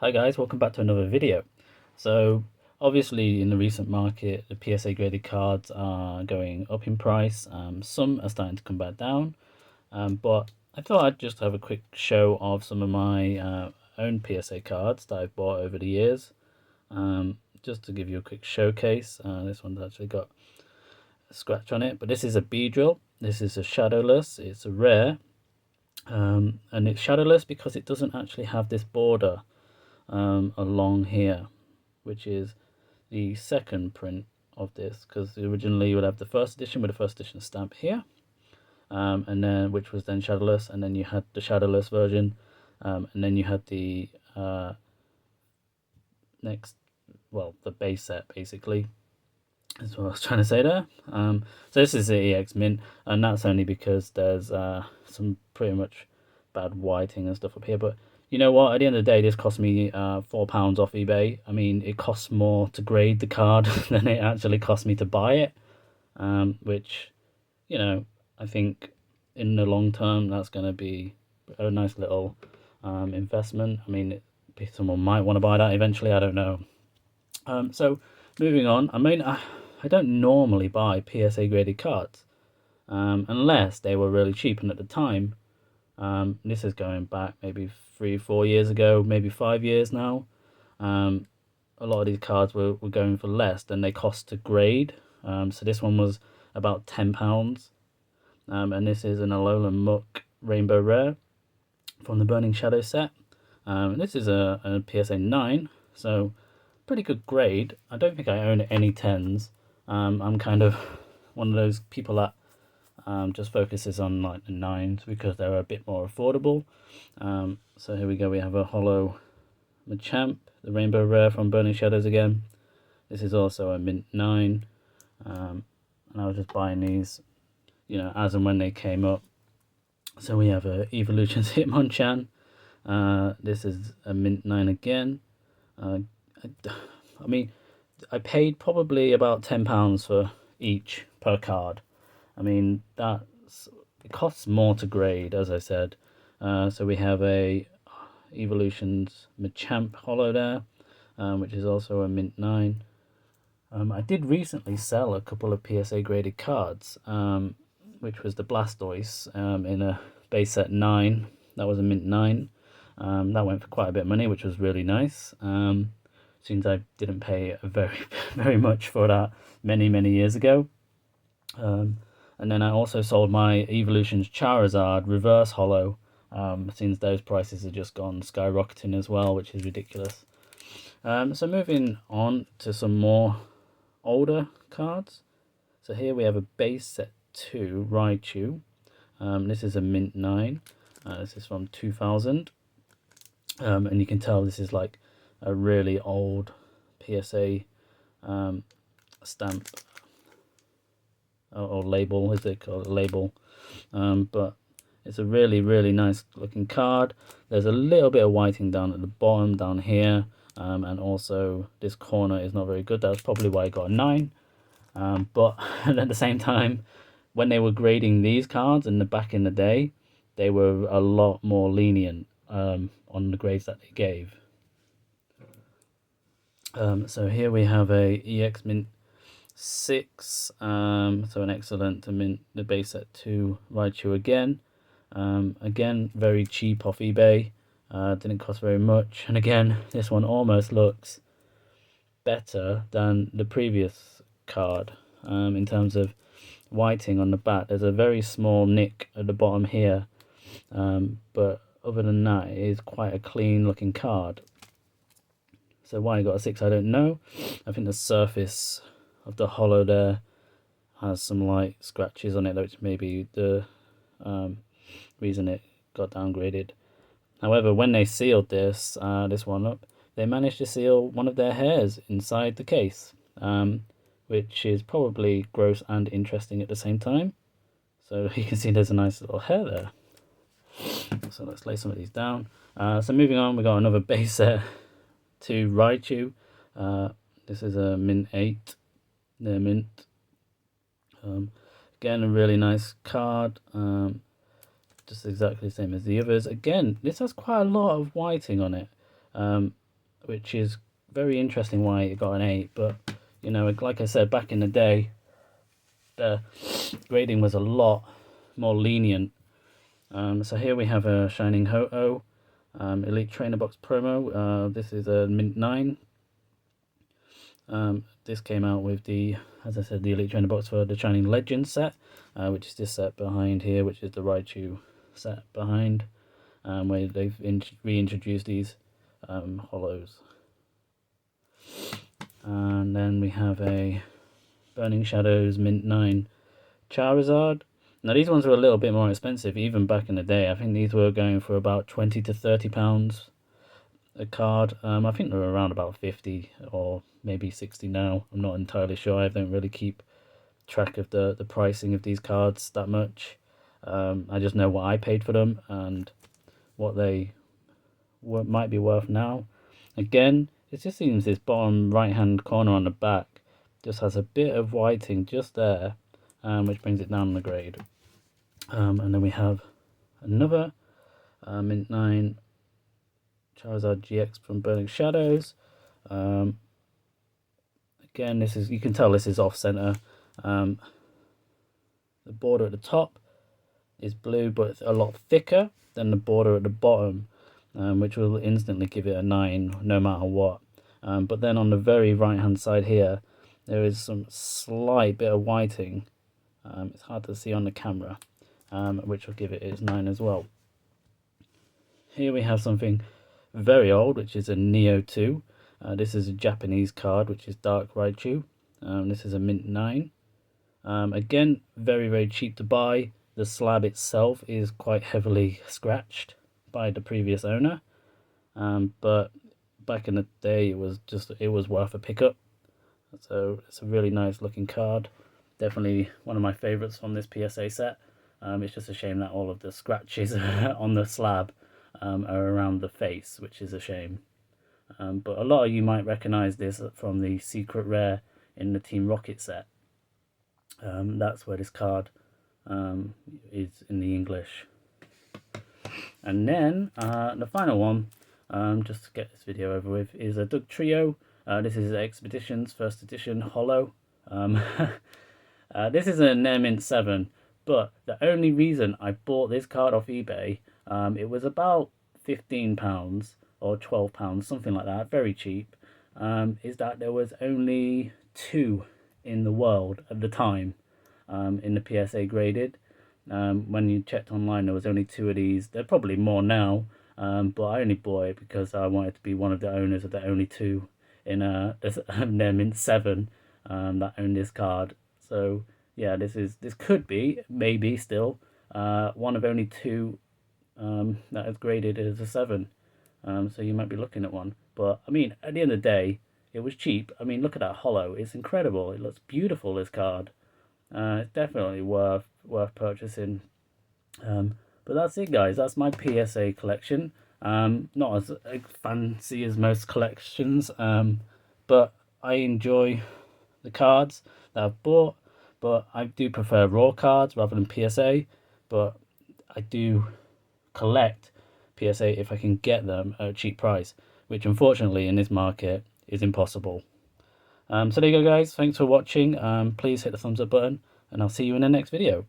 Hi guys, welcome back to another video. So obviously in the recent market, the PSA graded cards are going up in price. Some are starting to come back down, but I thought I'd just have a quick show of some of my own PSA cards that I've bought over the years, just to give you a quick showcase. This one's actually got a scratch on it, but this is a Beedrill. This is a shadowless. It's a rare, and it's shadowless because it doesn't actually have this border along here, which is the second print of this, because originally you would have the first edition with the first edition stamp here, and then which was then shadowless, and then you had the shadowless version, and then you had the the base set basically. That's what I was trying to say there. So this is the EX Mint, and that's only because there's some pretty much bad whiting and stuff up here, but you know what? At the end of the day, this cost me £4 off eBay. I mean, it costs more to grade the card than it actually cost me to buy it, which, you know, I think in the long term, that's going to be a nice little investment. I mean, someone might want to buy that eventually. I don't know. So moving on, I mean, I don't normally buy PSA graded cards unless they were really cheap, and at the time, this is going back maybe 3-4 years ago, maybe 5 years now. A lot of these cards were going for less than they cost to grade. So this one was about £10. And this is an Alolan Muck Rainbow Rare from the Burning Shadow set. This is a PSA 9, so pretty good grade. I don't think I own any 10s. I'm kind of one of those people that just focuses on like the 9s because they're a bit more affordable. So here we go, we have a holo Machamp, the Rainbow Rare from Burning Shadows again. This is also a Mint 9, and I was just buying these, you know, as and when they came up. So we have a Evolutions Hitmonchan. This is a Mint 9 again. I mean, I paid probably about £10 for each per card. I mean, it costs more to grade, as I said. So we have a Evolutions Machamp holo there, which is also a Mint 9. I did recently sell a couple of PSA graded cards, which was the Blastoise in a base set 9. That was a Mint 9. That went for quite a bit of money, which was really nice. Since I didn't pay very much for that many years ago. And then I also sold my Evolutions Charizard reverse holo, since those prices have just gone skyrocketing as well, which is ridiculous. So moving on to some more older cards. So here we have a base set 2 Raichu. This is a Mint 9. This is from 2000. And you can tell this is like a really old PSA stamp or label, is it called? A label. But it's a really nice looking card. There's a little bit of whiting down at the bottom down here, and also this corner is not very good. That's probably why I got a 9. But at the same time, when they were grading these cards back in the day, they were a lot more lenient on the grades that they gave. So here we have a EX Mint 6, so an excellent to mint the base set 2 Raichu again. Again, very cheap off eBay, didn't cost very much, and again, this one almost looks better than the previous card in terms of whiting on the back. There's a very small nick at the bottom here, but other than that, it is quite a clean looking card. So why I got a 6, I don't know. I think the surface of the holo there has some light scratches on it, which may be the reason it got downgraded. However, when they sealed this one up, they managed to seal one of their hairs inside the case, which is probably gross and interesting at the same time. So you can see there's a nice little hair there. So let's lay some of these down. So moving on, we got another base set 2 Raichu. This is a Mint 8. They're mint. Again, a really nice card. Just exactly the same as the others. Again, this has quite a lot of whiting on it. which is very interesting why it got an 8. But you know, like I said, back in the day, the grading was a lot more lenient. So here we have a Shining Ho-Oh Elite Trainer Box promo. This is a Mint 9. This came out with the, as I said, the Elite Trainer Box for the Shining Legends set, which is this set behind here, which is the Raichu set behind, where they've reintroduced these hollows. And then we have a Burning Shadows Mint 9 Charizard. Now these ones were a little bit more expensive even back in the day. I think these were going for about £20 to £30 a card. I think they're around about 50 or maybe 60 now. I'm not entirely sure. I don't really keep track of the pricing of these cards that much. I just know what I paid for them and what they might be worth now. Again, it just seems this bottom right hand corner on the back just has a bit of whiting just there, which brings it down the grade. And then we have another Mint 9 Charizard GX from Burning Shadows. Again, this is, you can tell this is off center. The border at the top is blue, but it's a lot thicker than the border at the bottom, which will instantly give it a 9 no matter what. But then on the very right hand side here, there is some slight bit of whiting. It's hard to see on the camera, which will give it its 9 as well. Here we have something very old, which is a Neo 2. This is a Japanese card, which is Dark Raichu. This is a Mint 9. Again, very cheap to buy. The slab itself is quite heavily scratched by the previous owner, but back in the day it was worth a pickup. So it's a really nice looking card. Definitely one of my favorites from this PSA set. It's just a shame that all of the scratches on the slab are around the face, which is a shame. But a lot of you might recognize this from the secret rare in the Team Rocket set. That's where this card is in the English. And then the final one, just to get this video over with, is a Doug Trio. This is Expeditions First Edition Holo. This is a Mint 7, but the only reason I bought this card off eBay, it was about £15 or £12, something like that, very cheap, is that there was only 2 in the world at the time, in the PSA graded. When you checked online, there was only 2 of these. There are probably more now, but I only bought it because I wanted to be one of the owners of the only 2 in their Mint 7 that owned this card. So yeah, this could be maybe still one of only 2 that is graded as a 7. So you might be looking at one. But I mean, at the end of the day, it was cheap. I mean, look at that holo. It's incredible. It looks beautiful, this card. It's definitely worth purchasing. But that's it, guys. That's my PSA collection. Not as fancy as most collections, but I enjoy the cards that I've bought. But I do prefer raw cards rather than PSA. But I do collect PSA if I can get them at a cheap price, which unfortunately in this market is impossible. So there you go, guys. Thanks for watching. Please hit the thumbs up button, and I'll see you in the next video.